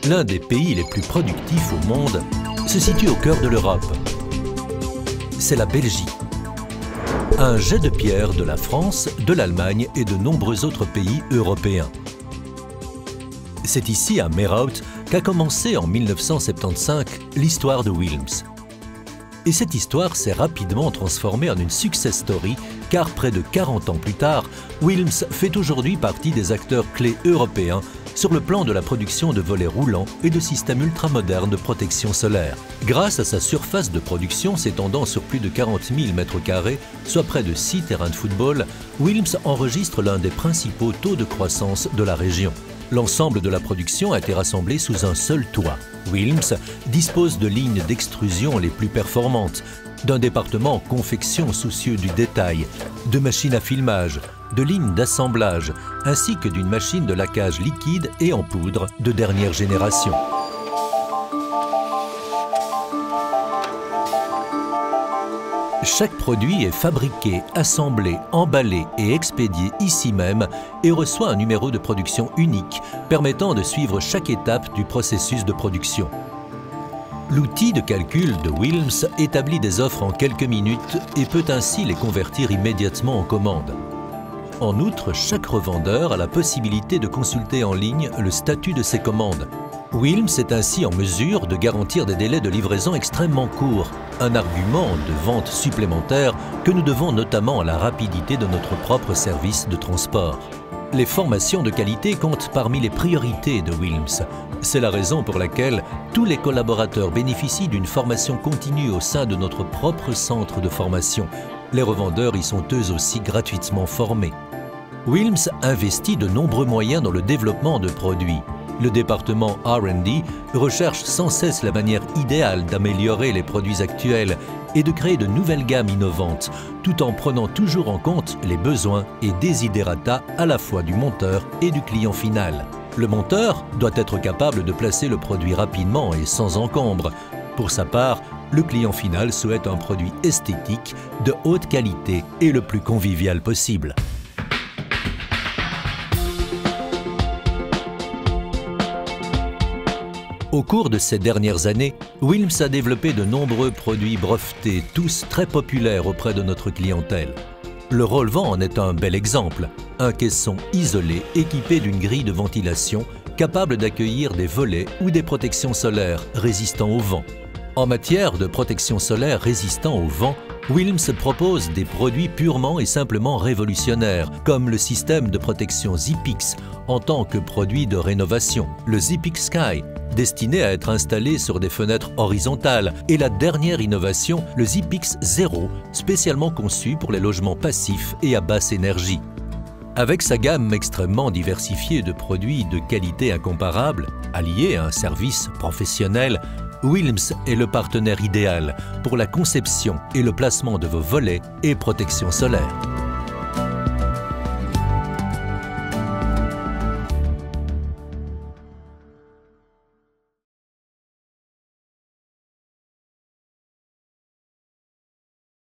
l'un des pays les plus productifs au monde, se situe au cœur de l'Europe. C'est la Belgique. Un jet de pierre de la France, de l'Allemagne et de nombreux autres pays européens. C'est ici, à Meerhout, qu'a commencé en 1975 l'histoire de Wilms. Et cette histoire s'est rapidement transformée en une success story, car près de 40 ans plus tard, Wilms fait aujourd'hui partie des acteurs clés européens sur le plan de la production de volets roulants et de systèmes ultramodernes de protection solaire. Grâce à sa surface de production s'étendant sur plus de 40 000 m², soit près de 6 terrains de football, Wilms enregistre l'un des principaux taux de croissance de la région. L'ensemble de la production a été rassemblé sous un seul toit. Wilms dispose de lignes d'extrusion les plus performantes, d'un département confection soucieux du détail, de machines à filmage, de lignes d'assemblage, ainsi que d'une machine de laquage liquide et en poudre de dernière génération. Chaque produit est fabriqué, assemblé, emballé et expédié ici même et reçoit un numéro de production unique permettant de suivre chaque étape du processus de production. L'outil de calcul de Wilms établit des offres en quelques minutes et peut ainsi les convertir immédiatement en commandes. En outre, chaque revendeur a la possibilité de consulter en ligne le statut de ses commandes. Wilms est ainsi en mesure de garantir des délais de livraison extrêmement courts, un argument de vente supplémentaire que nous devons notamment à la rapidité de notre propre service de transport. Les formations de qualité comptent parmi les priorités de Wilms. C'est la raison pour laquelle tous les collaborateurs bénéficient d'une formation continue au sein de notre propre centre de formation. Les revendeurs y sont eux aussi gratuitement formés. Wilms investit de nombreux moyens dans le développement de produits. Le département R&D recherche sans cesse la manière idéale d'améliorer les produits actuels et de créer de nouvelles gammes innovantes, tout en prenant toujours en compte les besoins et desiderata à la fois du monteur et du client final. Le monteur doit être capable de placer le produit rapidement et sans encombre. Pour sa part, le client final souhaite un produit esthétique, de haute qualité et le plus convivial possible. Au cours de ces dernières années, Wilms a développé de nombreux produits brevetés, tous très populaires auprès de notre clientèle. Le Roll-Vent en est un bel exemple, un caisson isolé équipé d'une grille de ventilation capable d'accueillir des volets ou des protections solaires résistants au vent. En matière de protection solaire résistant au vent, Wilms propose des produits purement et simplement révolutionnaires, comme le système de protection ZipX en tant que produit de rénovation, le ZipX Sky, destiné à être installé sur des fenêtres horizontales, et la dernière innovation, le ZipX Zero, spécialement conçu pour les logements passifs et à basse énergie. Avec sa gamme extrêmement diversifiée de produits de qualité incomparable, alliée à un service professionnel, Wilms est le partenaire idéal pour la conception et le placement de vos volets et protections solaires.